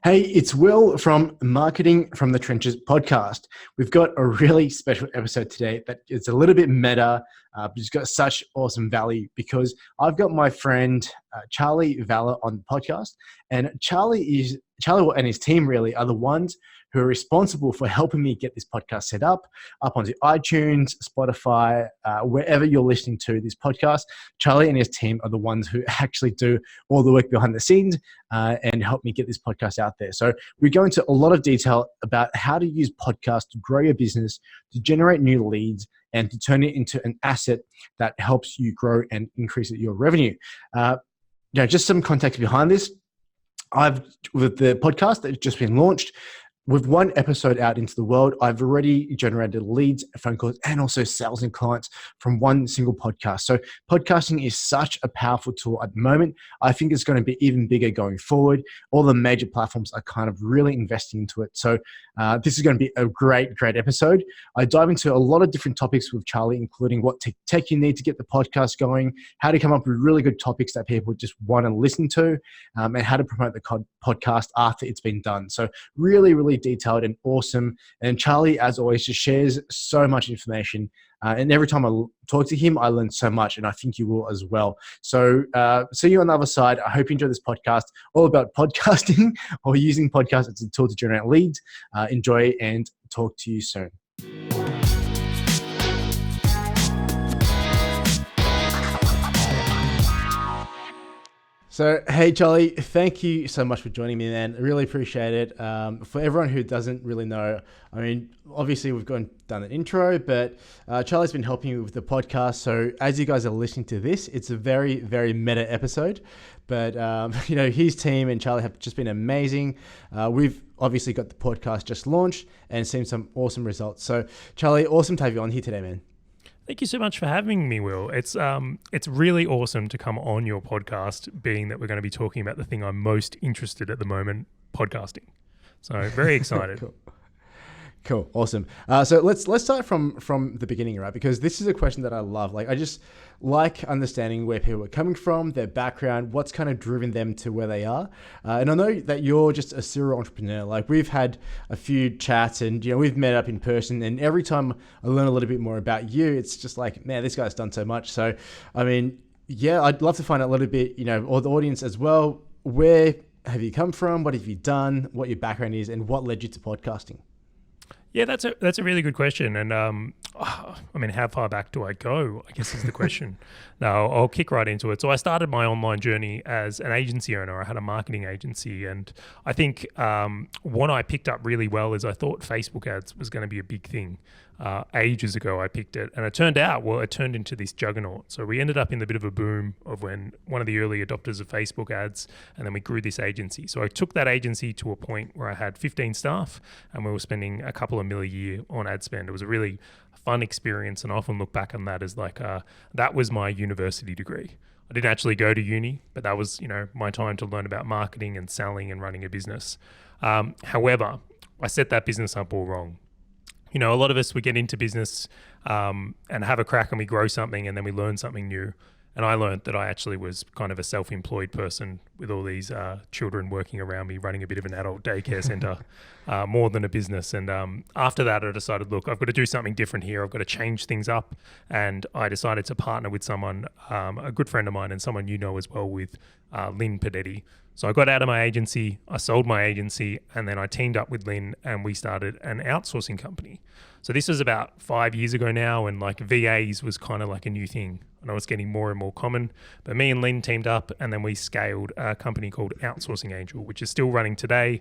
Hey, it's Will from Marketing from the Trenches podcast. We've got a really special episode today that is a little bit meta, but it's got such awesome value because I've got my friend Charley Valher on the podcast, and Charlie and his team really are the ones who are responsible for helping me get this podcast set up onto iTunes, Spotify, wherever you're listening to this podcast. Charley and his team are the ones who actually do all the work behind the scenes and help me get this podcast out there. So we go into a lot of detail about how to use podcasts to grow your business, to generate new leads, and to turn it into an asset that helps you grow and increase your revenue. Just some context behind this. With the podcast that's just been launched, with one episode out into the world, I've already generated leads, phone calls, and also sales and clients from one single podcast. So podcasting is such a powerful tool at the moment. I think it's going to be even bigger going forward. All the major platforms are kind of really investing into it. So this is going to be a great episode. I dive into a lot of different topics with Charley, including what tech you need to get the podcast going, how to come up with really good topics that people just want to listen to, and how to promote the podcast after it's been done. So really detailed and awesome. And Charley, as always, just shares so much information. And every time I talk to him, I learn so much, and I think you will as well. So see you on the other side. I hope you enjoy this podcast, all about podcasting or using podcasts as a tool to generate leads. Enjoy and talk to you soon. So, hey, Charley, thank you so much for joining me, man. I really appreciate it. For everyone who doesn't really know, I mean, obviously we've done an intro, but Charley's been helping me with the podcast. So as you guys are listening to this, it's a very meta episode. But, his team and Charley have just been amazing. We've obviously got the podcast just launched and seen some awesome results. So, Charley, awesome to have you on here today, man. Thank you so much for having me, Will. It's really awesome to come on your podcast, being that we're going to be talking about the thing I'm most interested at the moment, podcasting. So very excited. Cool. Awesome. So let's start from the beginning, right? Because this is a question that I love. Like, I just like understanding where people are coming from, their background, what's kind of driven them to where they are. And I know that you're just a serial entrepreneur. Like, we've had a few chats and, we've met up in person, and every time I learn a little bit more about you, it's just like, man, this guy's done so much. So, I mean, yeah, I'd love to find out a little bit, or the audience as well. Where have you come from? What have you done? What your background is, and what led you to podcasting? Yeah, that's a really good question. And how far back do I go, I guess is the question. Now, I'll kick right into it. So I started my online journey as an agency owner. I had a marketing agency. And I think what I picked up really well is I thought Facebook ads was going to be a big thing. Ages ago, I picked it. And it turned into this juggernaut. So we ended up in the bit of a boom of when one of the early adopters of Facebook ads, and then we grew this agency. So I took that agency to a point where I had 15 staff, and we were spending a couple of $1 million a year on ad spend. It was a really fun experience, and I often look back on that as like, that was my university degree. I didn't actually go to uni, but that was, my time to learn about marketing and selling and running a business. However, I set that business up all wrong. A lot of us, we get into business and have a crack and we grow something and then we learn something new. And I learned that I actually was kind of a self-employed person with all these children working around me, running a bit of an adult daycare center, more than a business. And after that, I decided, look, I've got to do something different here. I've got to change things up. And I decided to partner with someone, a good friend of mine and someone as well, with Lynn Padetti. So I got out of my agency, I sold my agency, and then I teamed up with Lynn and we started an outsourcing company. So this was about 5 years ago now, and like VAs was kind of like a new thing. I know it's getting more and more common, but me and Lynn teamed up and then we scaled a company called Outsourcing Angel, which is still running today.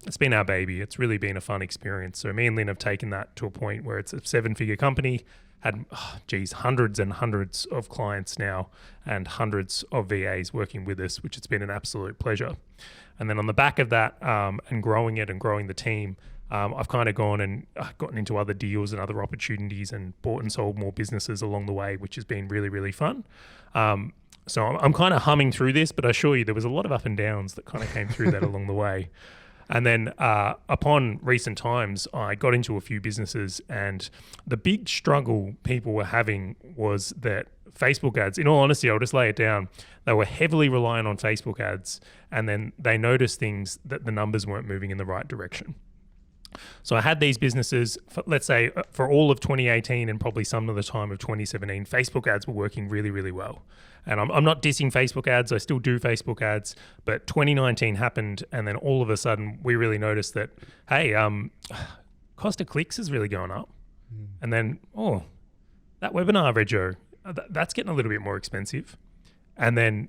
It's been our baby. It's really been a fun experience. So me and Lynn have taken that to a point where it's a 7-figure company, had hundreds and hundreds of clients now and hundreds of VAs working with us, which it's been an absolute pleasure. And then on the back of that, and growing it and growing the team, I've kind of gone and gotten into other deals and other opportunities and bought and sold more businesses along the way, which has been really fun. So I'm kind of humming through this, but I assure you there was a lot of up and downs that kind of came through that along the way. And then upon recent times, I got into a few businesses, and the big struggle people were having was that Facebook ads, in all honesty, I'll just lay it down, they were heavily reliant on Facebook ads, and then they noticed things that the numbers weren't moving in the right direction. So I had these businesses, let's say for all of 2018 and probably some of the time of 2017, Facebook ads were working really, really well. And I'm not dissing Facebook ads, I still do Facebook ads, but 2019 happened, and then all of a sudden we really noticed that, hey, cost of clicks is really going up. And then, that webinar, Rego, that's getting a little bit more expensive. And then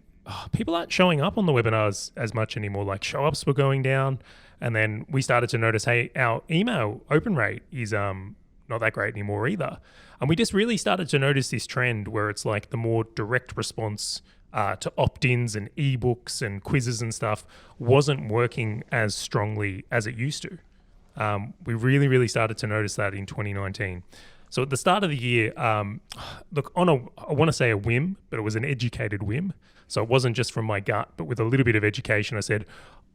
people aren't showing up on the webinars as much anymore, like show-ups were going down. And then we started to notice, hey, our email open rate is not that great anymore either. And we just really started to notice this trend where it's like the more direct response to opt-ins and ebooks and quizzes and stuff wasn't working as strongly as it used to. We really, really started to notice that in 2019. So at the start of the year, look, I want to say a whim, but it was an educated whim. So it wasn't just from my gut, but with a little bit of education, I said,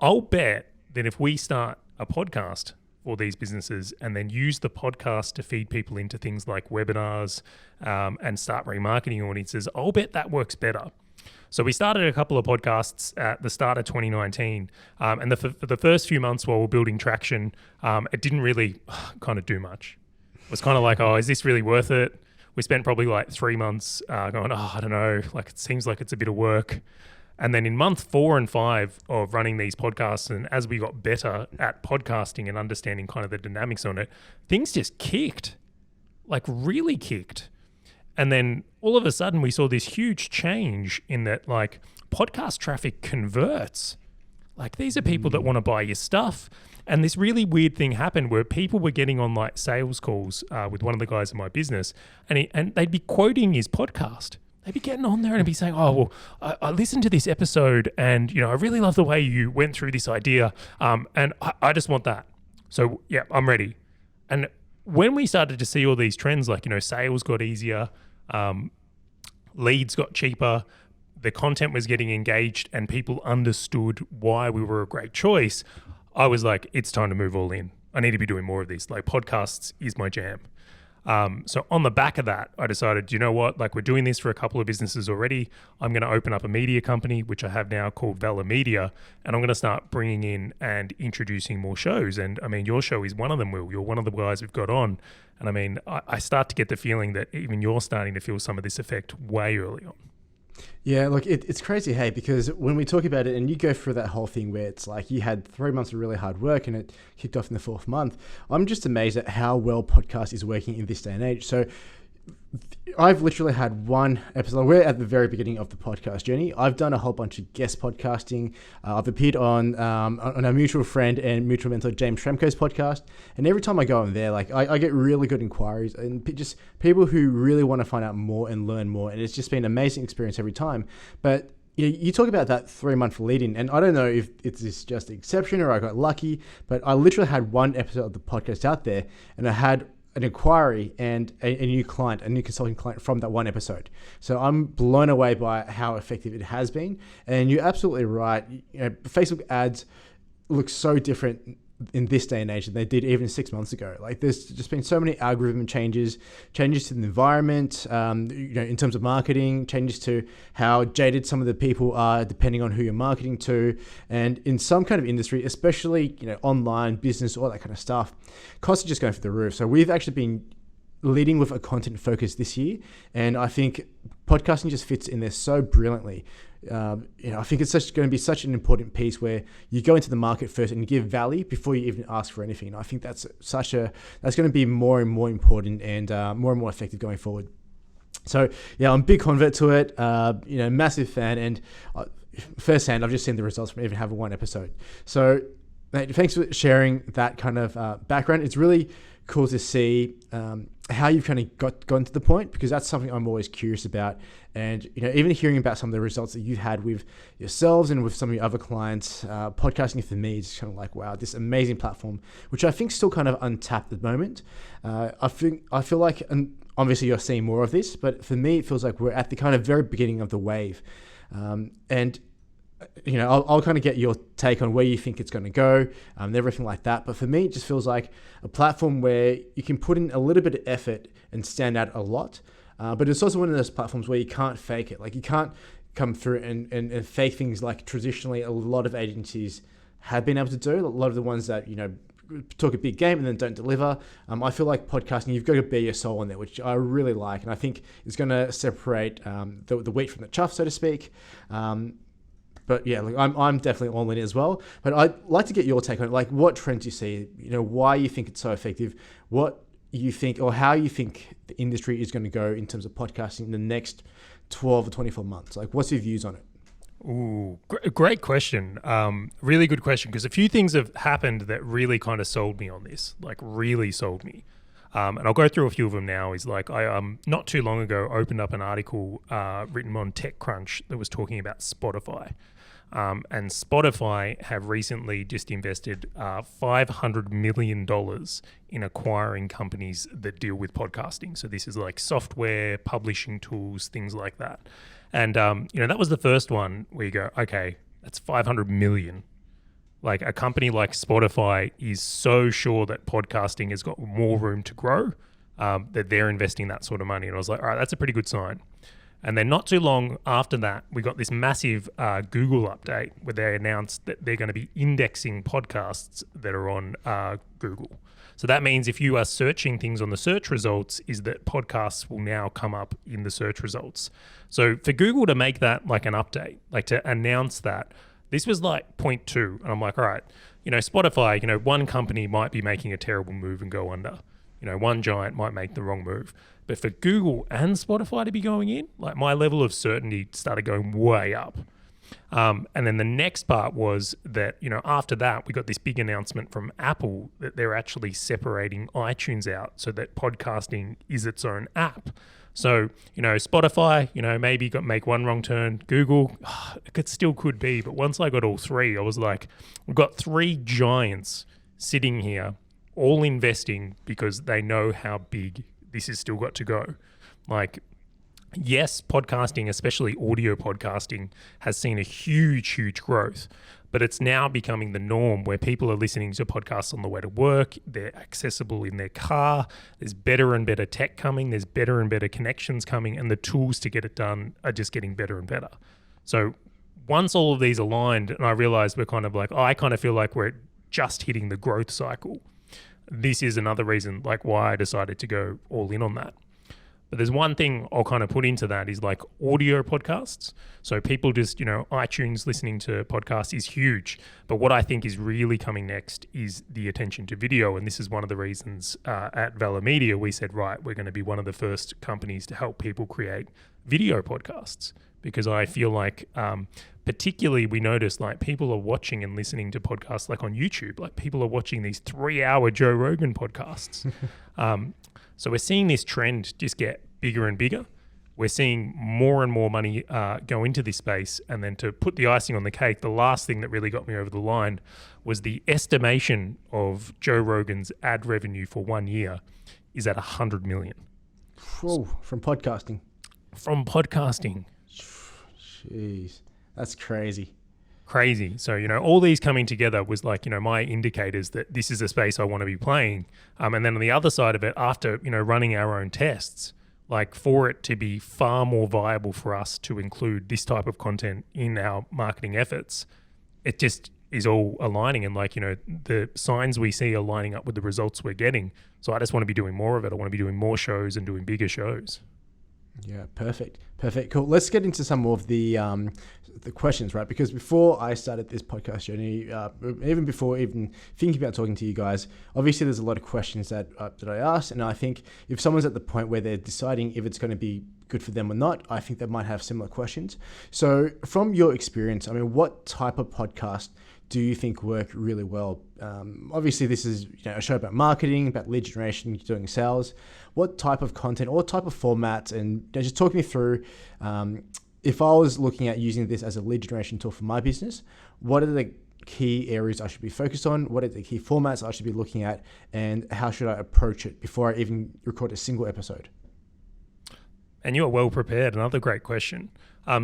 I'll bet that if we start a podcast for these businesses and then use the podcast to feed people into things like webinars and start remarketing audiences, I'll bet that works better. So we started a couple of podcasts at the start of 2019, and for the first few months while we're building traction, it didn't really kind of do much. It was kind of like, is this really worth it? We spent probably like 3 months going, I don't know, like it seems like it's a bit of work. And then in month 4 and 5 of running these podcasts, and as we got better at podcasting and understanding kind of the dynamics on it, things just kicked, like really kicked. And then all of a sudden we saw this huge change in that like podcast traffic converts. Like these are people that want to buy your stuff. And this really weird thing happened where people were getting on like sales calls with one of the guys in my business, and they'd be quoting his podcast. They'd be getting on there and be saying, I listened to this episode and, I really love the way you went through this idea. And I just want that. So yeah, I'm ready. And when we started to see all these trends, like, sales got easier, leads got cheaper, the content was getting engaged and people understood why we were a great choice, I was like, it's time to move all in. I need to be doing more of this. Like podcasts is my jam. So on the back of that, I decided, you know what, like we're doing this for a couple of businesses already. I'm going to open up a media company, which I have now called Valher Media, and I'm going to start bringing in and introducing more shows. And I mean, your show is one of them, Will. You're one of the guys we've got on. And I mean, I start to get the feeling that even you're starting to feel some of this effect way early on. Yeah, look, it's crazy, hey, because when we talk about it and you go through that whole thing where it's like you had 3 months of really hard work and it kicked off in the 4th month, I'm just amazed at how well podcast is working in this day and age. So I've literally had one episode. We're at the very beginning of the podcast journey. I've done a whole bunch of guest podcasting. I've appeared on our mutual friend and mutual mentor James Tremko's podcast. And every time I go on there, like I get really good inquiries and just people who really want to find out more and learn more. And it's just been an amazing experience every time. But you talk about that 3-month lead in, and I don't know if it's just an exception or I got lucky, but I literally had one episode of the podcast out there and I had an inquiry and a new client, a new consulting client from that one episode. So I'm blown away by how effective it has been. And you're absolutely right. Facebook ads look so different in this day and age than they did even 6 months ago. Like there's just been so many algorithm changes to the environment, in terms of marketing, changes to how jaded some of the people are depending on who you're marketing to. And in some kind of industry, especially, online business, all that kind of stuff, costs are just going through the roof. So we've actually been leading with a content focus this year. And I think podcasting just fits in there so brilliantly. I think it's going to be such an important piece where you go into the market first and you give value before you even ask for anything. And I think that's going to be more and more important and more effective going forward. So yeah, I'm a big convert to it, massive fan. And firsthand, I've just seen the results from even having one episode. So mate, thanks for sharing that kind of background. It's really cool to see how you've kind of gotten to the point, because that's something I'm always curious about. And even hearing about some of the results that you've had with yourselves and with some of your other clients, podcasting for me is kind of like, wow, this amazing platform, which I think is still kind of untapped at the moment. I feel like, and obviously you're seeing more of this, but for me it feels like we're at the kind of very beginning of the wave. And I'll kind of get your take on where you think it's going to go, and everything like that. But for me, it just feels like a platform where you can put in a little bit of effort and stand out a lot. But it's also one of those platforms where you can't fake it. Like, you can't come through and fake things like traditionally a lot of agencies have been able to do. A lot of the ones that, talk a big game and then don't deliver. I feel like podcasting, you've got to be your soul on there, which I really like. And I think it's going to separate the wheat from the chaff, so to speak. But yeah, I'm definitely all in it as well. But I'd like to get your take on it. Like, what trends you see, why you think it's so effective, what you think or how you think the industry is going to go in terms of podcasting in the next 12 or 24 months. Like, what's your views on it? Ooh, great question. Really good question, because a few things have happened that really kind of sold me on this, like really sold me. And I'll go through a few of them now. Is like, I not too long ago opened up an article written on TechCrunch that was talking about Spotify. And Spotify have recently just invested $500 million in acquiring companies that deal with podcasting. So this is like software, publishing tools, things like that. And, that was the first one where you go, okay, that's 500 million. Like, a company like Spotify is so sure that podcasting has got more room to grow, that they're investing that sort of money. And I was like, all right, that's a pretty good sign. And then not too long after that, we got this massive Google update where they announced that they're going to be indexing podcasts that are on Google. So that means if you are searching things on the search results, is that podcasts will now come up in the search results. So for Google to make that like an update, like to announce that, this was like point 2. And I'm like, all right, Spotify, one company might be making a terrible move and go under. One giant might make the wrong move. But for Google and Spotify to be going in, like, my level of certainty started going way up. And then the next part was that, after that, we got this big announcement from Apple that they're actually separating iTunes out so that podcasting is its own app. So, Spotify, maybe make one wrong turn. Google, it still could be. But once I got all three, I was like, we've got 3 giants sitting here, all investing because they know how big this has still got to go. Like, yes, podcasting, especially audio podcasting, has seen a huge growth, but it's now becoming the norm where people are listening to podcasts on the way to work. They're accessible in their car. There's better and better tech coming. There's better and better connections coming, and the tools to get it done are just getting better and better. So once all of these aligned, and I realized we're kind of like, I kind of feel like we're just hitting the growth cycle. This is another reason like why I decided to go all in on that. But there's one thing I'll kind of put into that is like audio podcasts. So people just, iTunes listening to podcasts is huge. But what I think is really coming next is the attention to video. And this is one of the reasons at Valher Media, we said, right, we're going to be one of the first companies to help people create video podcasts. Because I feel like particularly we notice like people are watching and listening to podcasts like on YouTube. Like, people are watching these 3-hour Joe Rogan podcasts. So we're seeing this trend just get bigger and bigger. We're seeing more and more money go into this space. And then to put the icing on the cake, the last thing that really got me over the line was the estimation of Joe Rogan's ad revenue for 1 year is at 100 million. Whoa, from podcasting. From podcasting. Jeez, that's crazy. So, all these coming together was like, my indicators that this is a space I want to be playing. And then on the other side of it, after, running our own tests, like, for it to be far more viable for us to include this type of content in our marketing efforts, it just is all aligning. And like, the signs we see are lining up with the results we're getting. So I just want to be doing more of it. I want to be doing more shows and doing bigger shows. Yeah, perfect. Cool. Let's get into some more of the questions, right? Because before I started this podcast journey, even before even thinking about talking to you guys, obviously there's a lot of questions that I asked, and I think if someone's at the point where they're deciding if it's going to be good for them or not, I think they might have similar questions. So from your experience, what type of podcast do you think work really well? Obviously, this is a show about marketing, about lead generation, doing sales. What type of content or type of format? And just talk me through, if I was looking at using this as a lead generation tool for my business, what are the key areas I should be focused on? What are the key formats I should be looking at? And how should I approach it before I even record a single episode? And you are well prepared. Another great question.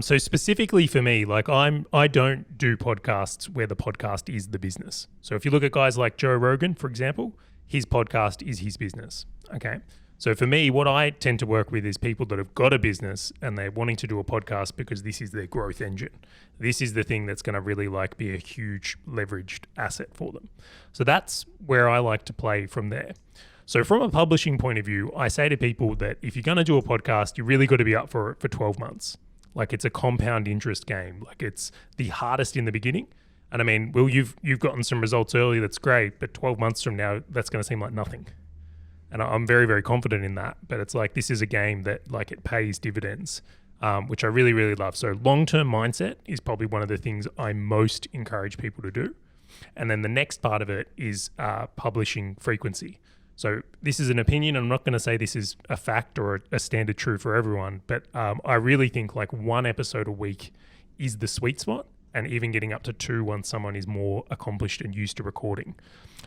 So specifically for me, like I don't do podcasts where the podcast is the business. So if you look at guys like Joe Rogan, for example, his podcast is his business. Okay. So for me, what I tend to work with is people that have got a business and they're wanting to do a podcast because this is their growth engine. This is the thing that's going to really like be a huge leveraged asset for them. So that's where I like to play from there. So from a publishing point of view, I say to people that if you're going to do a podcast, you really got to be up for it for 12 months. Like it's a compound interest game. Like it's the hardest in the beginning. And I mean, Will, you've gotten some results early. That's great. But 12 months from now, that's going to seem like nothing. And I'm very, very confident in that. But it's like, this is a game that like it pays dividends, which I really, really love. So long-term mindset is probably one of the things I most encourage people to do. And then the next part of it is publishing frequency. So this is an opinion. I'm not going to say this is a fact or a standard true for everyone, but I really think like 1 episode a week is the sweet spot, and even getting up to 2 once someone is more accomplished and used to recording.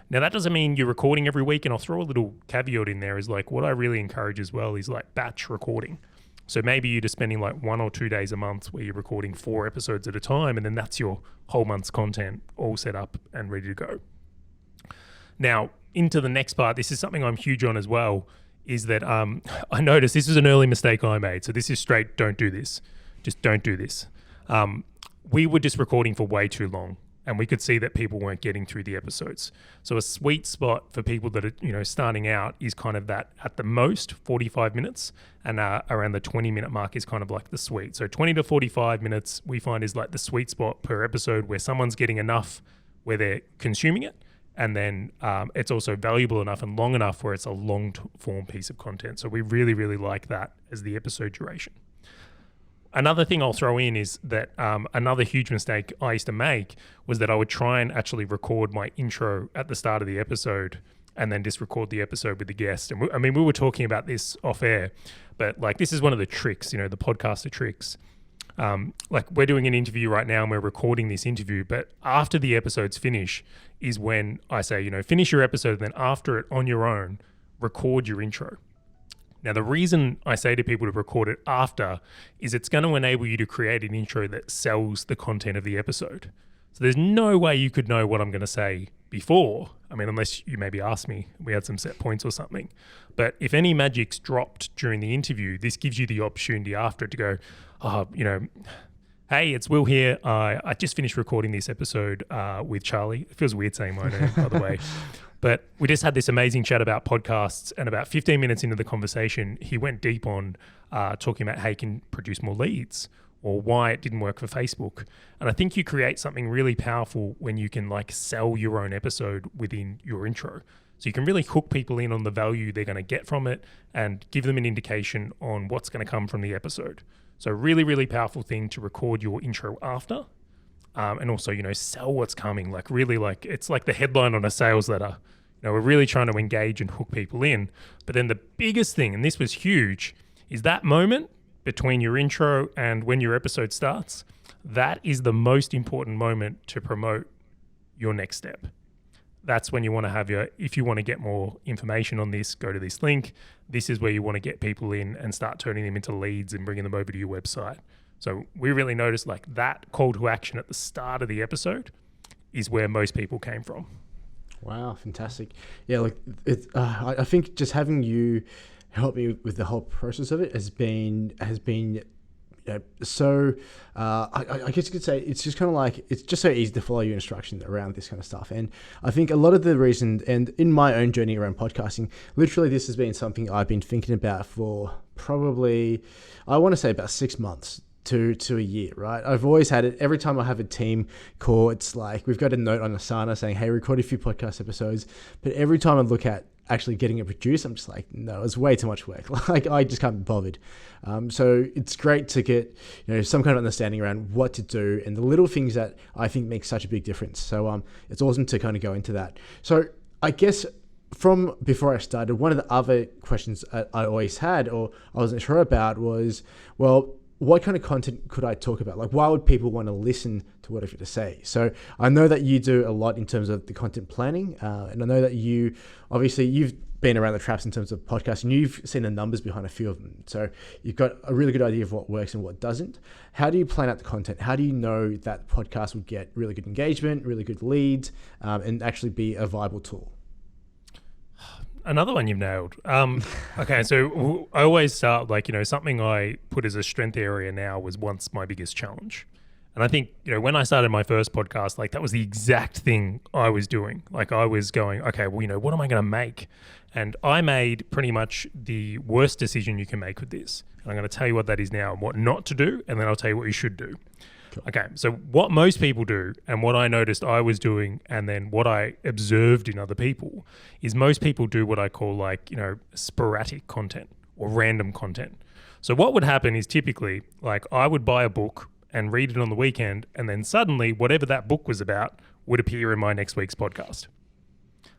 Now, that doesn't mean you're recording every week, and I'll throw a little caveat in there is like what I really encourage as well is like batch recording. So maybe you're just spending like 1 or 2 days a month where you're recording 4 episodes at a time, and then that's your whole month's content all set up and ready to go. Now, into the next part, this is something I'm huge on as well, is that I noticed this is an early mistake I made. So this is straight, don't do this. Just don't do this. We were just recording for way too long, and we could see that people weren't getting through the episodes. So a sweet spot for people that are starting out is kind of that at the most 45 minutes, and around the 20-minute mark is kind of like the sweet. So 20 to 45 minutes we find is like the sweet spot per episode where someone's getting enough where they're consuming it, and then it's also valuable enough and long enough where it's a long-form piece of content. So we really, really like that as the episode duration. Another thing I'll throw in is that another huge mistake I used to make was that I would try and actually record my intro at the start of the episode and then just record the episode with the guest. And we were talking about this off air, but like this is one of the tricks, the podcaster tricks. Like we're doing an interview right now and we're recording this interview, but after the episodes finish is when I say, finish your episode, and then after it on your own, record your intro. Now, the reason I say to people to record it after is it's going to enable you to create an intro that sells the content of the episode. So there's no way you could know what I'm going to say before. I mean, unless you maybe asked me, we had some set points or something. But if any magic's dropped during the interview, this gives you the opportunity after it to go, hey, it's Will here. I just finished recording this episode with Charley. It feels weird saying my name, by the way. But we just had this amazing chat about podcasts, and about 15 minutes into the conversation, he went deep on talking about how you can produce more leads or why it didn't work for Facebook. And I think you create something really powerful when you can like sell your own episode within your intro. So you can really hook people in on the value they're going to get from it and give them an indication on what's going to come from the episode. So really, really powerful thing to record your intro after. And also, sell what's coming. Like really, like it's like the headline on a sales letter. We're really trying to engage and hook people in. But then the biggest thing, and this was huge, is that moment between your intro and when your episode starts. That is the most important moment to promote your next step. That's when you want to have if you want to get more information on this, go to this link. This is where you want to get people in and start turning them into leads and bringing them over to your website. So we really noticed like that call to action at the start of the episode is where most people came from. Wow, fantastic. Yeah, like I think just having you help me with the whole process of it has been so I guess you could say it's just kind of like it's just so easy to follow your instructions around this kind of stuff. And I think a lot of the reason, and in my own journey around podcasting, literally this has been something I've been thinking about for probably, I want to say about 6 months to a year, right? I've always had it. Every time I have a team call, it's like we've got a note on Asana saying, hey, record a few podcast episodes. But every time I look at actually getting it produced, I'm just like, no, it's way too much work. Like I just can't be bothered. So it's great to get some kind of understanding around what to do and the little things that I think make such a big difference. So it's awesome to kind of go into that. So I guess from before I started, one of the other questions I always had or I wasn't sure about was, well, what kind of content could I talk about? Like, why would people want to listen to what I have to say? So I know that you do a lot in terms of the content planning, and I know that you've been around the traps in terms of podcasting. You've seen the numbers behind a few of them. So you've got a really good idea of what works and what doesn't. How do you plan out the content? How do you know that podcast will get really good engagement, really good leads, and actually be a viable tool? Another one you've nailed. Okay, so I always start something I put as a strength area now was once my biggest challenge. And I think, when I started my first podcast, that was the exact thing I was doing. I was going, okay, well, what am I going to make? And I made pretty much the worst decision you can make with this. And I'm going to tell you what that is now and what not to do, and then I'll tell you what you should do. Cool. Okay, so what most people do and what I noticed I was doing and then what I observed in other people is most people do what I call sporadic content or random content. So what would happen is typically I would buy a book and read it on the weekend, and then suddenly whatever that book was about would appear in my next week's podcast.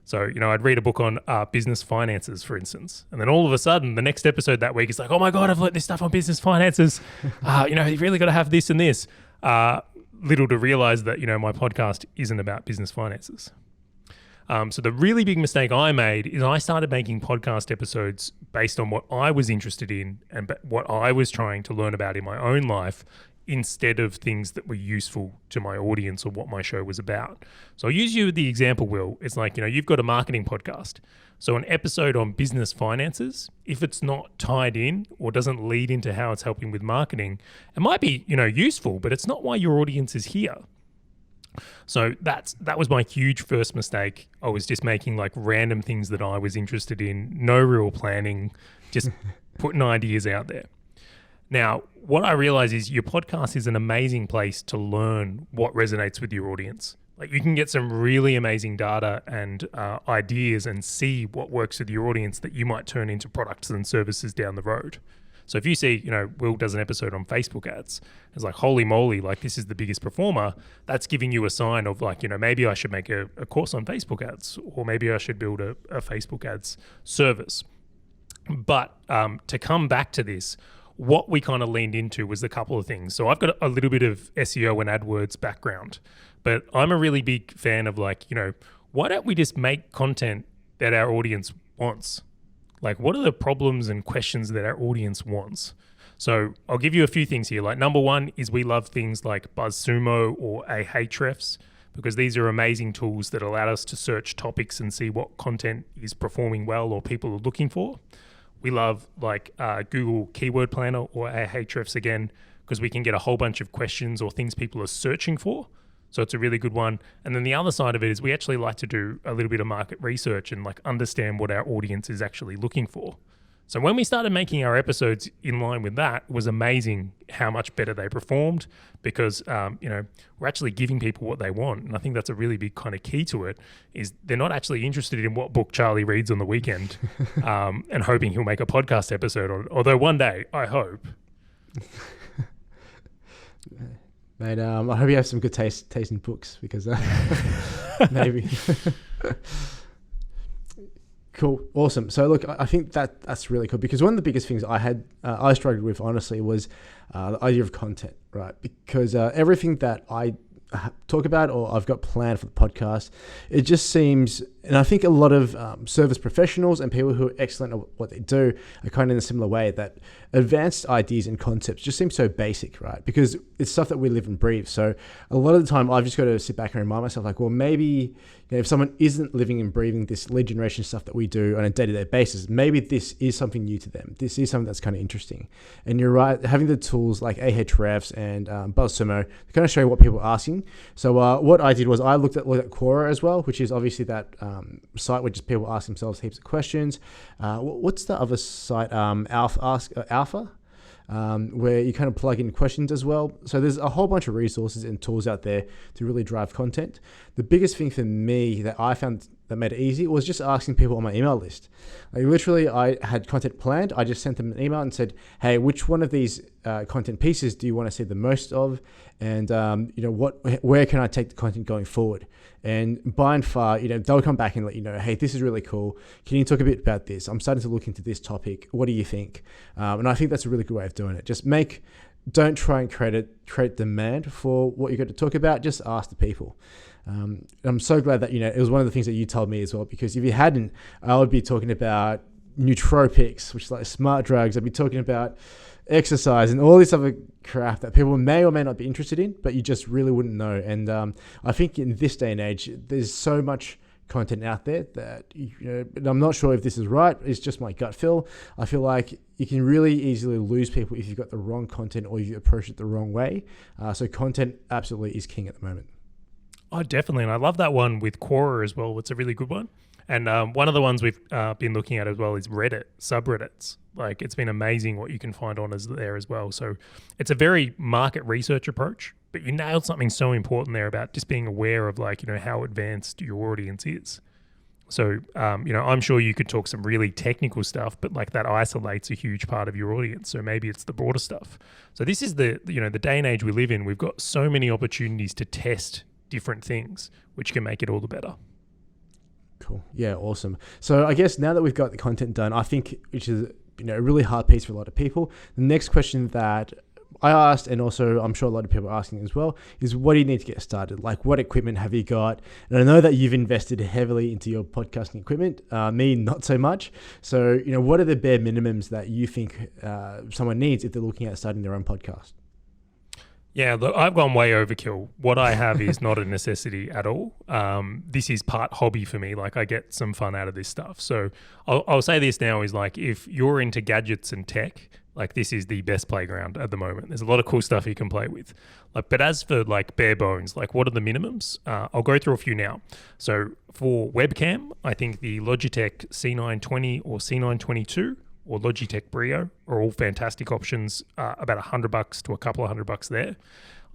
So, I'd read a book on business finances, for instance, and then all of a sudden the next episode that week is oh my God, I've learned this stuff on business finances. You've really got to have this and this. Little to realize that, my podcast isn't about business finances. So the really big mistake I made is I started making podcast episodes based on what I was interested in and what I was trying to learn about in my own life, instead of things that were useful to my audience or what my show was about. So I'll use you the example, Will. It's you've got a marketing podcast. So an episode on business finances, if it's not tied in or doesn't lead into how it's helping with marketing, it might be, useful, but it's not why your audience is here. So that was my huge first mistake. I was just making random things that I was interested in, no real planning, just putting ideas out there. Now, what I realize is your podcast is an amazing place to learn what resonates with your audience. You can get some really amazing data and ideas and see what works with your audience that you might turn into products and services down the road. So if you see, Will does an episode on Facebook ads, it's holy moly, this is the biggest performer. That's giving you a sign of maybe I should make a course on Facebook ads, or maybe I should build a Facebook ads service. But to come back to this, what we kind of leaned into was a couple of things. So I've got a little bit of SEO and AdWords background, but I'm a really big fan of why don't we just make content that our audience wants? What are the problems and questions that our audience wants? So I'll give you a few things here. Number one is we love things like BuzzSumo or Ahrefs, because these are amazing tools that allow us to search topics and see what content is performing well or people are looking for. We love Google Keyword Planner or Ahrefs again, because we can get a whole bunch of questions or things people are searching for. So it's a really good one. And then the other side of it is we actually like to do a little bit of market research and understand what our audience is actually looking for. So when we started making our episodes in line with that, it was amazing how much better they performed, because we're actually giving people what they want. And I think that's a really big kind of key to it, is they're not actually interested in what book Charley reads on the weekend and hoping he'll make a podcast episode on it. Although one day, I hope. Mate, I hope you have some good taste in books, because maybe. Cool. Awesome. So look, I think that's really cool, because one of the biggest things I struggled with, honestly, was the idea of content, right? Because everything that I talk about or I've got planned for the podcast, it just seems, and I think a lot of service professionals and people who are excellent at what they do are kind of in a similar way, that advanced ideas and concepts just seem so basic, right? Because it's stuff that we live and breathe. So a lot of the time I've just got to sit back and remind myself, well, maybe if someone isn't living and breathing this lead generation stuff that we do on a day-to-day basis, maybe this is something new to them. This is something that's kind of interesting. And you're right, having the tools like Ahrefs and BuzzSumo to kind of show you what people are asking. So what I did was I looked at Quora as well, which is obviously that site where just people ask themselves heaps of questions. What's the other site? Alpha, where you kind of plug in questions as well. So there's a whole bunch of resources and tools out there to really drive content. The biggest thing for me that I found that made it easy was just asking people on my email list. Literally, I had content planned. I just sent them an email and said, hey, which one of these content pieces do you want to see the most of? And where can I take the content going forward? And by and far, they'll come back and let you know, hey, this is really cool. Can you talk a bit about this? I'm starting to look into this topic. What do you think? And I think that's a really good way of doing it. Just make don't try and create demand for what you're going to talk about. Just ask the people. I'm so glad that, it was one of the things that you told me as well, because if you hadn't, I would be talking about nootropics, which is like smart drugs. I'd be talking about exercise and all this other crap that people may or may not be interested in, but you just really wouldn't know. And I think in this day and age, there's so much content out there that, and I'm not sure if this is right. It's just my gut feel. I feel like you can really easily lose people if you've got the wrong content or you approach it the wrong way. So content absolutely is king at the moment. Oh, definitely. And I love that one with Quora as well. It's a really good one. And one of the ones we've been looking at as well is Reddit, subreddits. Like, it's been amazing what you can find on there as well. So it's a very market research approach, but you nailed something so important there about just being aware of, like, how advanced your audience is. So, I'm sure you could talk some really technical stuff, but like that isolates a huge part of your audience. So maybe it's the broader stuff. So this is the day and age we live in. We've got so many opportunities to test different things, which can make it all the better. Cool. Yeah, awesome. So I guess now that we've got the content done, I think, which is a really hard piece for a lot of people, the next question that I asked, and also I'm sure a lot of people are asking as well, is what do you need to get started? Like, what equipment have you got? And I know that you've invested heavily into your podcasting equipment, me not so much. So, what are the bare minimums that you think someone needs if they're looking at starting their own podcast? Yeah, look, I've gone way overkill. What I have is not a necessity at all. This is part hobby for me. Like, I get some fun out of this stuff. So I'll say this now is, like, if you're into gadgets and tech, like, this is the best playground at the moment. There's a lot of cool stuff you can play with. Like, but as for like bare bones, like, what are the minimums? I'll go through a few now. So for webcam, I think the Logitech C920 or C922 or Logitech Brio are all fantastic options, about $100 to a couple of $100 there.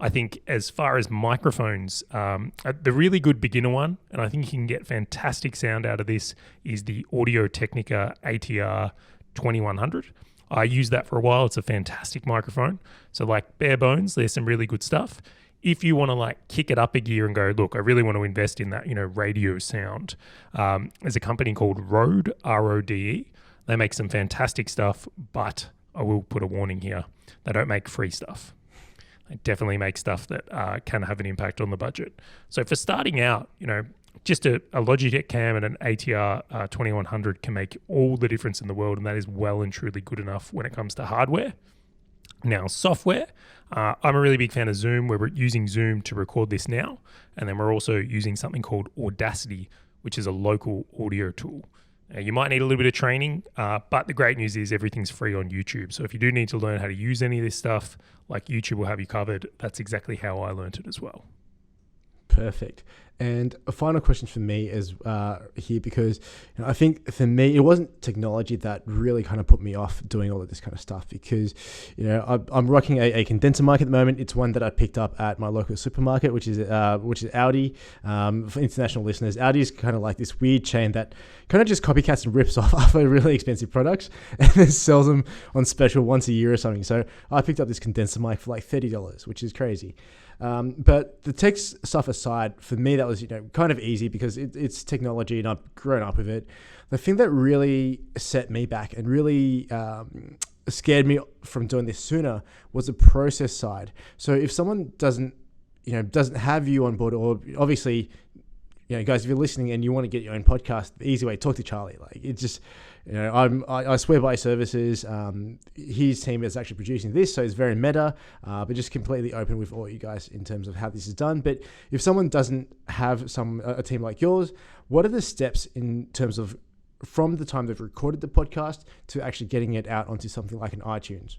I think as far as microphones, the really good beginner one, and I think you can get fantastic sound out of this, is the Audio-Technica ATR 2100. I used that for a while. It's a fantastic microphone. So, like, bare bones, there's some really good stuff. If you want to, like, kick it up a gear and go, look, I really want to invest in that, radio sound, there's a company called Rode, RODE. They make some fantastic stuff, but I will put a warning here. They don't make free stuff. They definitely make stuff that can have an impact on the budget. So for starting out, just a Logitech cam and an ATR 2100 can make all the difference in the world, and that is well and truly good enough when it comes to hardware. Now, software, I'm a really big fan of Zoom. We're using Zoom to record this now, and then we're also using something called Audacity, which is a local audio tool. You might need a little bit of training, but the great news is everything's free on YouTube. So if you do need to learn how to use any of this stuff, like, YouTube will have you covered. That's exactly how I learned it as well. Perfect. And a final question for me is here, because I think for me, it wasn't technology that really kind of put me off doing all of this kind of stuff, because I'm rocking a condenser mic at the moment. It's one that I picked up at my local supermarket, which is Audi. For international listeners, Audi is kind of like this weird chain that kind of just copycats and rips off other really expensive products and then sells them on special once a year or something. So I picked up this condenser mic for like $30, which is crazy. But the tech stuff aside, for me, that was, kind of easy because it's technology and I've grown up with it. The thing that really set me back and really scared me from doing this sooner was the process side. So if someone doesn't have you on board, or obviously, guys, if you're listening and you want to get your own podcast, the easy way, talk to Charley. Like, it's just, I swear by services. His team is actually producing this, so it's very meta, but just completely open with all you guys in terms of how this is done. But if someone doesn't have a team like yours, what are the steps in terms of from the time they've recorded the podcast to actually getting it out onto something like an iTunes?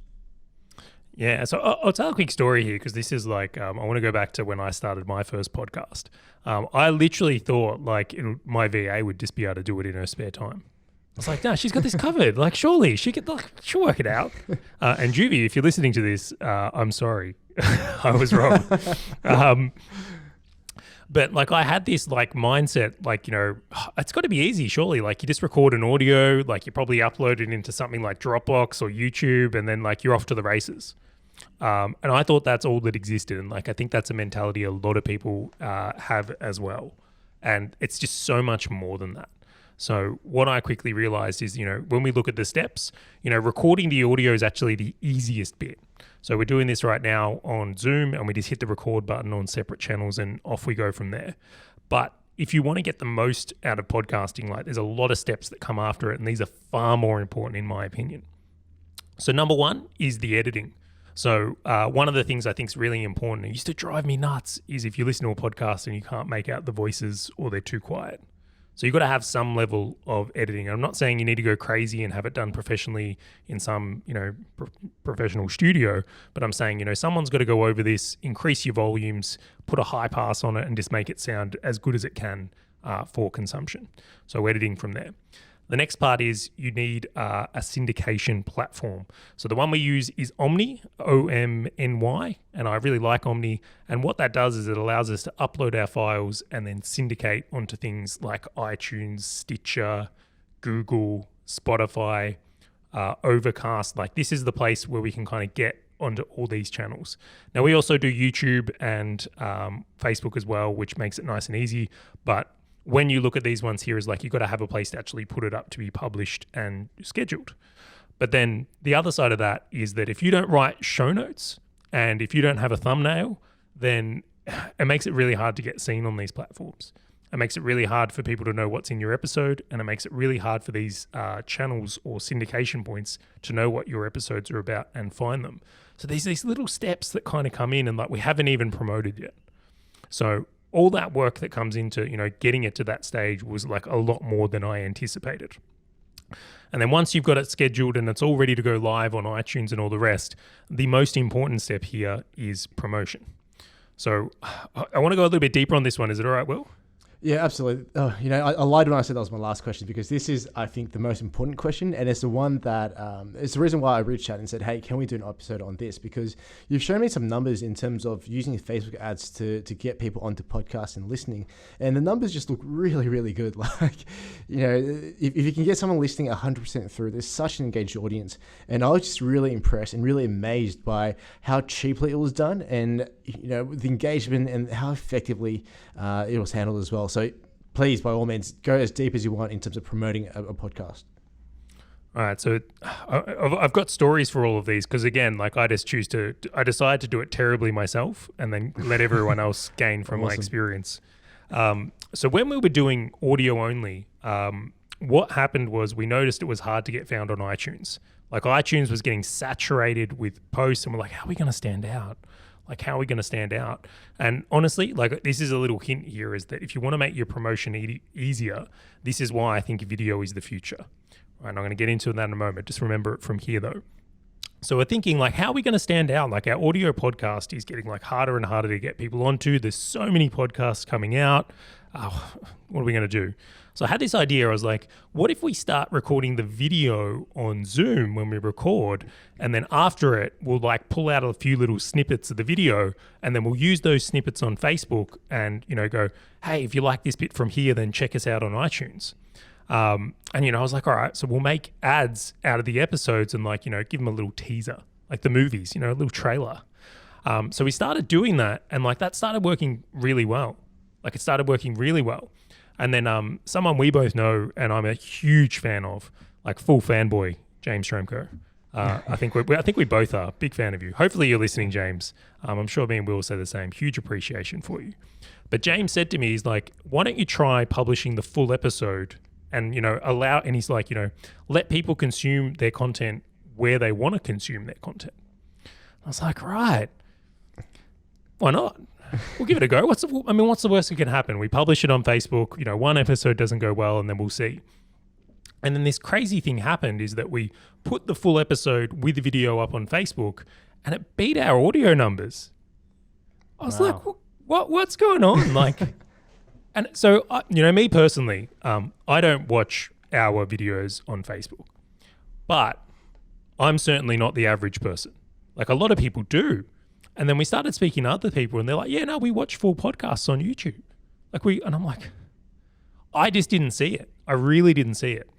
Yeah, so I'll tell a quick story here, because this is like, I want to go back to when I started my first podcast. I literally thought, like, my VA would just be able to do it in her spare time. I was like, no, she's got this covered. Like, surely she'll work it out. And Juvie, if you're listening to this, I'm sorry. I was wrong. But like, I had this like mindset, like, it's got to be easy, surely. Like, you just record an audio, like, you probably upload it into something like Dropbox or YouTube, and then like you're off to the races. And I thought that's all that existed. And like, I think that's a mentality a lot of people have as well. And it's just so much more than that. So what I quickly realized is, when we look at the steps, recording the audio is actually the easiest bit. So we're doing this right now on Zoom, and we just hit the record button on separate channels and off we go from there. But if you want to get the most out of podcasting, like there's a lot of steps that come after it, and these are far more important in my opinion. So number one is the editing. So one of the things I think is really important, it used to drive me nuts, is if you listen to a podcast and you can't make out the voices or they're too quiet. So you've got to have some level of editing. I'm not saying you need to go crazy and have it done professionally in some, professional studio, but I'm saying, someone's got to go over this, increase your volumes, put a high pass on it, and just make it sound as good as it can for consumption. So editing from there. The next part is you need a syndication platform. So the one we use is Omny, O-M-N-Y, and I really like Omny. And what that does is it allows us to upload our files and then syndicate onto things like iTunes, Stitcher, Google, Spotify, Overcast. Like this is the place where we can kind of get onto all these channels. Now we also do YouTube and Facebook as well, which makes it nice and easy. But when you look at these ones here, is like you've got to have a place to actually put it up to be published and scheduled. But then the other side of that is that if you don't write show notes and if you don't have a thumbnail, then it makes it really hard to get seen on these platforms. It makes it really hard for people to know what's in your episode, and it makes it really hard for these channels or syndication points to know what your episodes are about and find them. So there's these little steps that kind of come in and like we haven't even promoted yet. So all that work that comes into, getting it to that stage was like a lot more than I anticipated. And then once you've got it scheduled and it's all ready to go live on iTunes and all the rest, the most important step here is promotion. So I want to go a little bit deeper on this one. Is it all right, Will? Yeah, absolutely. I lied when I said that was my last question, because this is, I think, the most important question. And it's the one that, it's the reason why I reached out and said, hey, can we do an episode on this? Because you've shown me some numbers in terms of using Facebook ads to get people onto podcasts and listening. And the numbers just look really, really good. Like, if you can get someone listening 100% through, there's such an engaged audience. And I was just really impressed and really amazed by how cheaply it was done, and, the engagement and how effectively it was handled as well. So please, by all means, go as deep as you want in terms of promoting a podcast. All right. So I've got stories for all of these because, again, like I decided to do it terribly myself and then let everyone else gain from my experience. So when we were doing audio only, what happened was we noticed it was hard to get found on iTunes. Like iTunes was getting saturated with posts, and we're like, how are we going to stand out? And honestly, like this is a little hint here, is that if you want to make your promotion easier, this is why I think video is the future. Right, and I'm going to get into that in a moment. Just remember it from here though. So we're thinking like, how are we going to stand out? Like our audio podcast is getting like harder and harder to get people onto. There's so many podcasts coming out. What are we going to do? So I had this idea. I was like, what if we start recording the video on Zoom when we record, and then after it, we'll like pull out a few little snippets of the video, and then we'll use those snippets on Facebook and, go, hey, if you like this bit from here, then check us out on iTunes. And, I was like, all right, so we'll make ads out of the episodes and like, give them a little teaser, like the movies, a little trailer. So we started doing that, and like that started working really well. And then someone we both know and I'm a huge fan of, like full fanboy, James Stromko. I think we both are. Big fan of you. Hopefully you're listening, James. I'm sure me and Will say the same. Huge appreciation for you. But James said to me, he's like, why don't you try publishing the full episode and, allow, and he's like, let people consume their content where they want to consume their content. I was like, right, why not? We'll give it a go. What's the worst that can happen? We publish it on Facebook, one episode doesn't go well, and then we'll see. And then this crazy thing happened is that we put the full episode with the video up on Facebook, and it beat our audio numbers. I was like, what's going on? Like, and so, me personally, I don't watch our videos on Facebook, but I'm certainly not the average person. Like a lot of people do. And then we started speaking to other people, and they're like, yeah, no, we watch full podcasts on YouTube. And I'm like, I just didn't see it. I really didn't see it.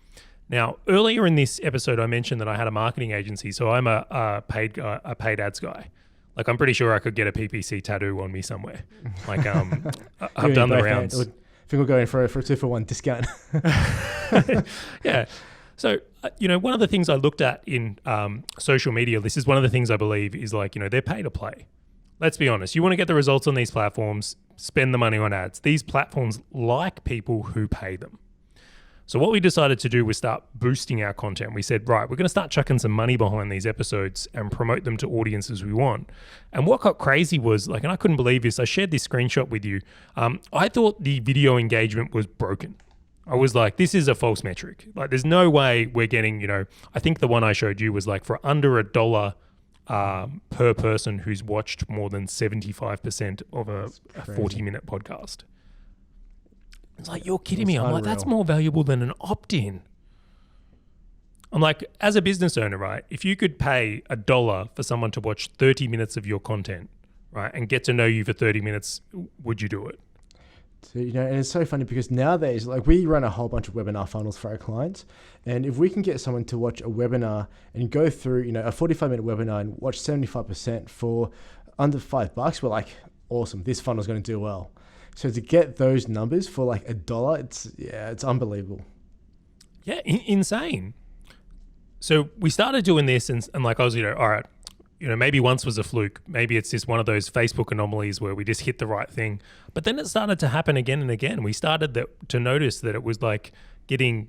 Now, earlier in this episode, I mentioned that I had a marketing agency. So I'm a paid ads guy. Like, I'm pretty sure I could get a PPC tattoo on me somewhere. Like, I've done the rounds. I think we're going for a 2-for-1 discount. Yeah. So one of the things I looked at in social media, this is one of the things I believe is like, they're pay to play. Let's be honest. You want to get the results on these platforms, spend the money on ads. These platforms like people who pay them. So what we decided to do was start boosting our content. We said, right, we're going to start chucking some money behind these episodes and promote them to audiences we want. And what got crazy was, and I couldn't believe this, I shared this screenshot with you. I thought the video engagement was broken. I was like, this is a false metric. Like, there's no way we're getting, I think the one I showed you was like for under $1 per person who's watched more than 75% of a 40-minute podcast. It's like, you're kidding me. I'm like, that's more valuable than an opt-in. I'm like, as a business owner, right, if you could pay $1 for someone to watch 30 minutes of your content, right, and get to know you for 30 minutes, would you do it? So, and it's so funny because nowadays, like, we run a whole bunch of webinar funnels for our clients. And if we can get someone to watch a webinar and go through, a 45-minute webinar and watch 75% for under $5, we're like, awesome, this funnel's going to do well. So to get those numbers for like $1, it's unbelievable. Yeah, insane. So we started doing this and like I was, all right, maybe once was a fluke. Maybe it's just one of those Facebook anomalies where we just hit the right thing. But then it started to happen again and again. We started to notice that it was like getting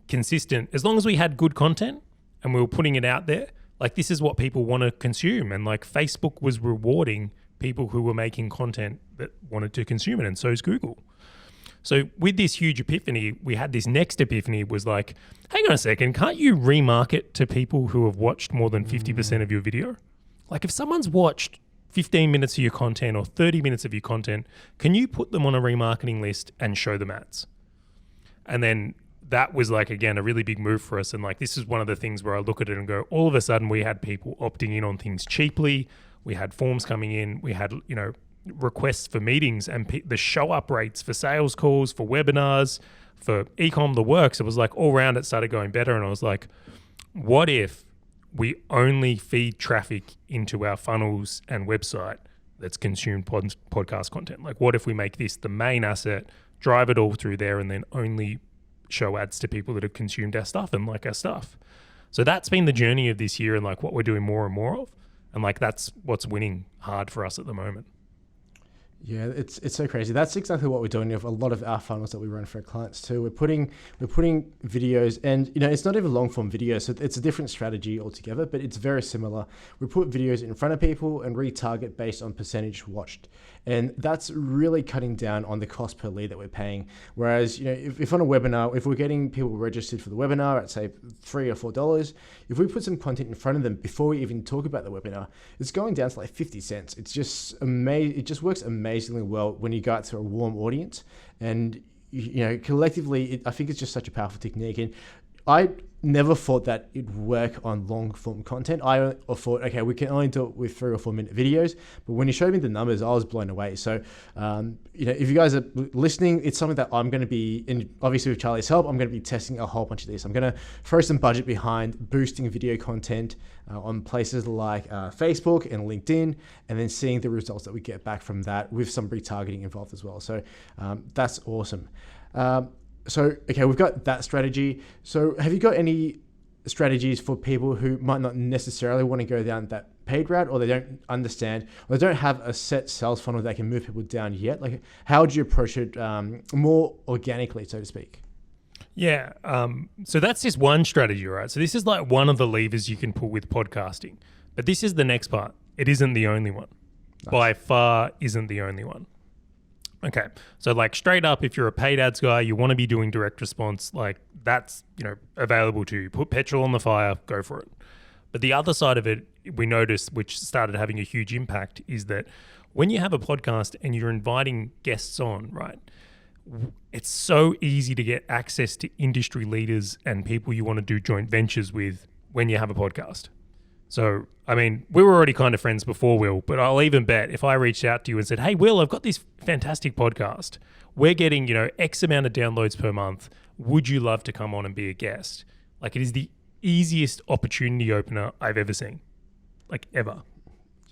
consistent. As long as we had good content and we were putting it out there, like, this is what people want to consume. And like, Facebook was rewarding people who were making content that wanted to consume it, and so is Google. So with this huge epiphany, we had this next epiphany was like, hang on a second, can't you remarket to people who have watched more than 50% of your video? Like, if someone's watched 15 minutes of your content or 30 minutes of your content, can you put them on a remarketing list and show them ads? And then that was like, again, a really big move for us. And like, this is one of the things where I look at it and go, all of a sudden we had people opting in on things cheaply. We had forms coming in. We had, requests for meetings, and the show up rates for sales calls, for webinars, for e-com, the works. It was like all around it started going better. And I was like, what if we only feed traffic into our funnels and website that's consumed podcast content? Like, what if we make this the main asset, drive it all through there, and then only show ads to people that have consumed our stuff and like our stuff? So that's been the journey of this year and like what we're doing more and more of. And like, that's what's winning hard for us at the moment. Yeah, it's so crazy. That's exactly what we're doing with a lot of our funnels that we run for our clients too. We're putting videos, and it's not even long form videos, so it's a different strategy altogether, but it's very similar. We put videos in front of people and retarget based on percentage watched, and that's really cutting down on the cost per lead that we're paying. Whereas if on a webinar, if we're getting people registered for the webinar at say $3 or $4, if we put some content in front of them before we even talk about the webinar, it's going down to like 50 cents. It's just amazing. It just works amazingly well when you go out to a warm audience, and collectively I think it's just such a powerful technique. And I never thought that it'd work on long form content. I thought, okay, we can only do it with 3 or 4 minute videos, but when you showed me the numbers, I was blown away. So if you guys are listening, it's something that I'm going to be in, obviously with Charlie's help, I'm going to be testing a whole bunch of this. I'm going to throw some budget behind boosting video content on places like Facebook and LinkedIn, and then seeing the results that we get back from that with some retargeting involved as well. So that's awesome. So, okay, we've got that strategy. So have you got any strategies for people who might not necessarily want to go down that paid route, or they don't understand, or they don't have a set sales funnel that can move people down yet? Like, how would you approach it more organically, so to speak? Yeah. So that's just one strategy, right? So this is like one of the levers you can pull with podcasting. But this is the next part. It isn't the only one. Nice. By far isn't the only one. Okay, so like straight up, if you're a paid ads guy, you want to be doing direct response, like that's, available to you. Put petrol on the fire, go for it. But the other side of it, we noticed, which started having a huge impact, is that when you have a podcast and you're inviting guests on, right, it's so easy to get access to industry leaders and people you want to do joint ventures with when you have a podcast. So, I mean, we were already kind of friends before, Will, but I'll even bet if I reached out to you and said, hey, Will, I've got this fantastic podcast. We're getting, X amount of downloads per month. Would you love to come on and be a guest? Like, it is the easiest opportunity opener I've ever seen, like ever.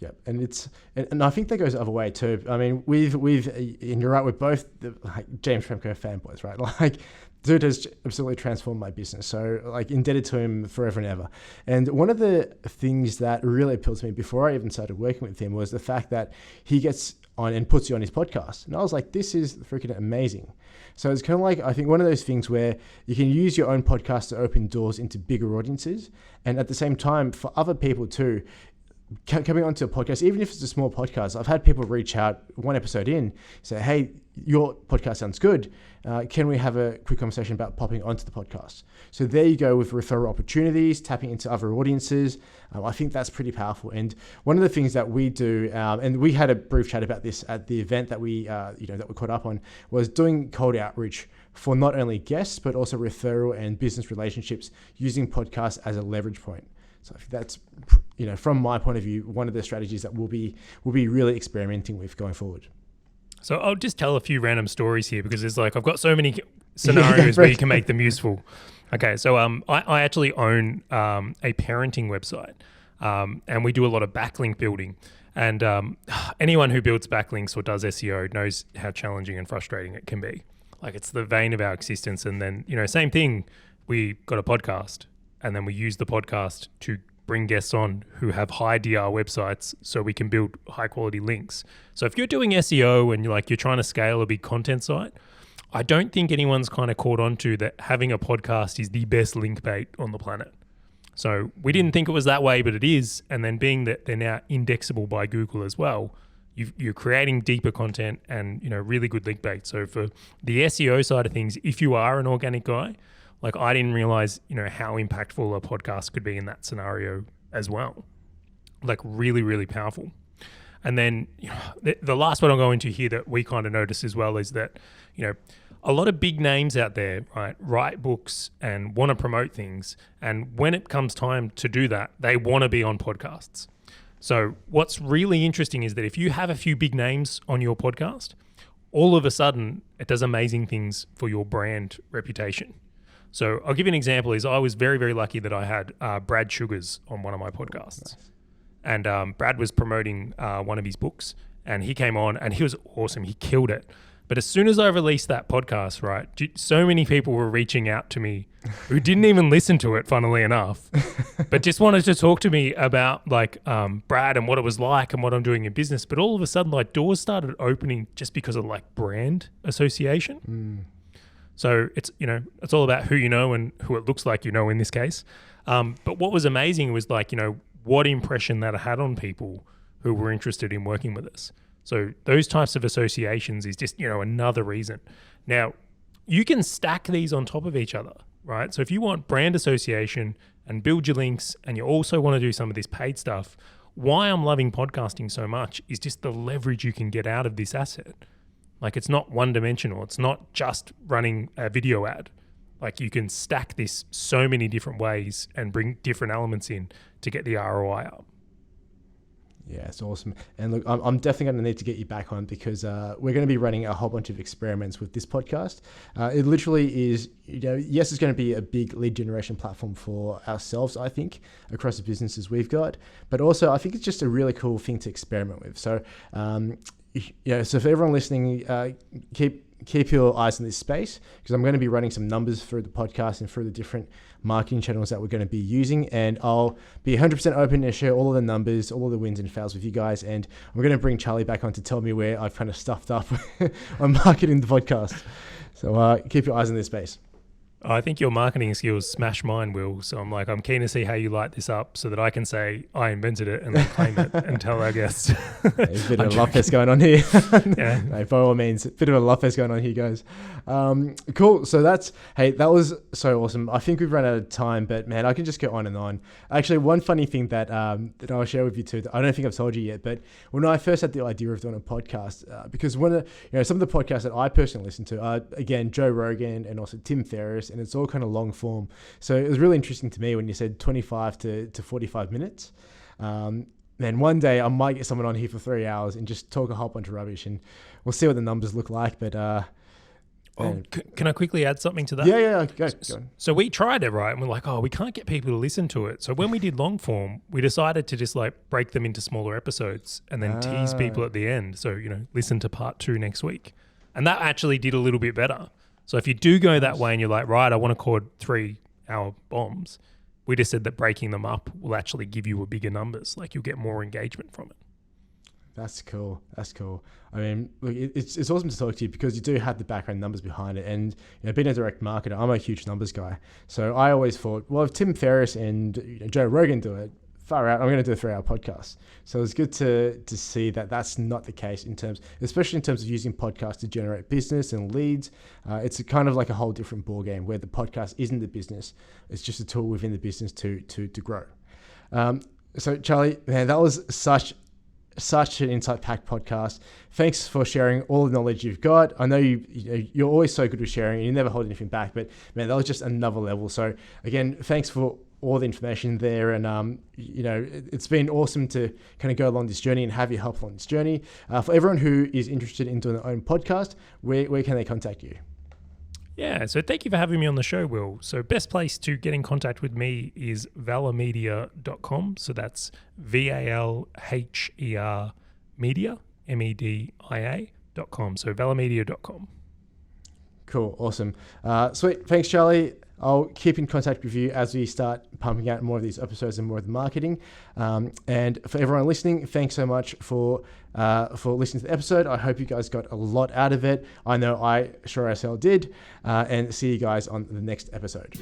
Yeah, and I think that goes the other way too. I mean, and you're right, we're both like James Franco fanboys, right? Like, dude has absolutely transformed my business. So, like, indebted to him forever and ever. And one of the things that really appealed to me before I even started working with him was the fact that he gets on and puts you on his podcast. And I was like, this is freaking amazing. So it's kind of like, I think one of those things where you can use your own podcast to open doors into bigger audiences. And at the same time, for other people too, coming onto a podcast, even if it's a small podcast, I've had people reach out one episode in, say, hey, your podcast sounds good. Can we have a quick conversation about popping onto the podcast? So there you go with referral opportunities, tapping into other audiences. I think that's pretty powerful. And one of the things that we do, and we had a brief chat about this at the event that we caught up on, was doing cold outreach for not only guests, but also referral and business relationships using podcasts as a leverage point. So I think that's, from my point of view, one of the strategies that we'll be really experimenting with going forward. So I'll just tell a few random stories here because it's like I've got so many scenarios where you can make them useful. Okay, so I actually own a parenting website, and we do a lot of backlink building. And anyone who builds backlinks or does SEO knows how challenging and frustrating it can be. Like, it's the vein of our existence. And then, same thing, we got a podcast, and then we use the podcast to bring guests on who have high DR websites so we can build high quality links. So if you're doing SEO and you're trying to scale a big content site, I don't think anyone's kind of caught on to that having a podcast is the best link bait on the planet. So we didn't think it was that way, but it is. And then being that they're now indexable by Google as well, you're creating deeper content and, really good link bait. So for the SEO side of things, if you are an organic guy, like, I didn't realize, how impactful a podcast could be in that scenario as well. Like, really, really powerful. And then the last one I'll go into here that we kind of notice as well is that, a lot of big names out there, right, write books and want to promote things. And when it comes time to do that, they want to be on podcasts. So what's really interesting is that if you have a few big names on your podcast, all of a sudden it does amazing things for your brand reputation. So I'll give you an example. I was very, very lucky that I had Brad Sugars on one of my podcasts. Nice. And Brad was promoting one of his books, and he came on and he was awesome. He killed it. But as soon as I released that podcast, right, so many people were reaching out to me who didn't even listen to it, funnily enough, but just wanted to talk to me about Brad and what it was like and what I'm doing in business. But all of a sudden, doors started opening just because of brand association. Mm. So it's all about who you know and who it looks like in this case. But what was amazing was what impression that had on people who were interested in working with us. So those types of associations is just, another reason. Now, you can stack these on top of each other, right? So if you want brand association and build your links and you also want to do some of this paid stuff, why I'm loving podcasting so much is just the leverage you can get out of this asset. It's not one-dimensional. It's not just running a video ad. You can stack this so many different ways and bring different elements in to get the ROI up. Yeah, it's awesome. And look, I'm definitely going to need to get you back on because we're going to be running a whole bunch of experiments with this podcast. It literally is, yes, it's going to be a big lead generation platform for ourselves, I think, across the businesses we've got. But also, I think it's just a really cool thing to experiment with. So, so for everyone listening, keep your eyes on this space because I'm going to be running some numbers through the podcast and through the different marketing channels that we're going to be using. And I'll be 100% open to share all of the numbers, all of the wins and fails with you guys. And I'm going to bring Charley back on to tell me where I've kind of stuffed up on marketing the podcast. So keep your eyes on this space. I think your marketing skills smash mine, Will. So I'm keen to see how you light this up so that I can say I invented it and then claim it and tell our guests. There's a bit of a love fest going on here. Yeah. No, by all means, a bit of a love fest going on here, guys. Cool. So that was so awesome. I think we've run out of time, but man, I can just go on and on. Actually, one funny thing that I'll share with you too, I don't think I've told you yet, but when I first had the idea of doing a podcast, because some of the podcasts that I personally listen to are, again, Joe Rogan and also Tim Ferriss, and it's all kind of long form. So it was really interesting to me when you said 25 to 45 minutes. Man, one day I might get someone on here for 3 hours and just talk a whole bunch of rubbish, and we'll see what the numbers look like. But Oh, can I quickly add something to that? Yeah, go on. So we tried it, right? And we're like, oh, we can't get people to listen to it. So when we did long form, we decided to just like break them into smaller episodes and then tease people at the end. So, listen to part 2 next week. And that actually did a little bit better. So if you do go that way and you're like, right, I want to record 3-hour bombs, we just said that breaking them up will actually give you a bigger numbers. Like you'll get more engagement from it. That's cool. I mean, look, it's awesome to talk to you because you do have the background numbers behind it. And being a direct marketer, I'm a huge numbers guy. So I always thought, well, if Tim Ferriss and Joe Rogan do it, far out, I'm going to do a 3-hour podcast. So it's good to see that that's not the case especially in terms of using podcasts to generate business and leads. It's kind of like a whole different ballgame where the podcast isn't the business. It's just a tool within the business to grow. So Charley, man, that was such an insight-packed podcast. Thanks for sharing all the knowledge you've got. I know you're always so good with sharing and you never hold anything back, but man, that was just another level. So again, thanks for all the information there. And, it's been awesome to kind of go along this journey and have you help along this journey. For everyone who is interested in doing their own podcast, where can they contact you? Yeah, so thank you for having me on the show, Will. So best place to get in contact with me is valhermedia.com. So that's VALHER media, MEDIA.com. So valhermedia.com. Cool, awesome. Sweet, thanks, Charley. I'll keep in contact with you as we start pumping out more of these episodes and more of the marketing. And for everyone listening, thanks so much for listening to the episode. I hope you guys got a lot out of it. I know I sure as hell did. And see you guys on the next episode.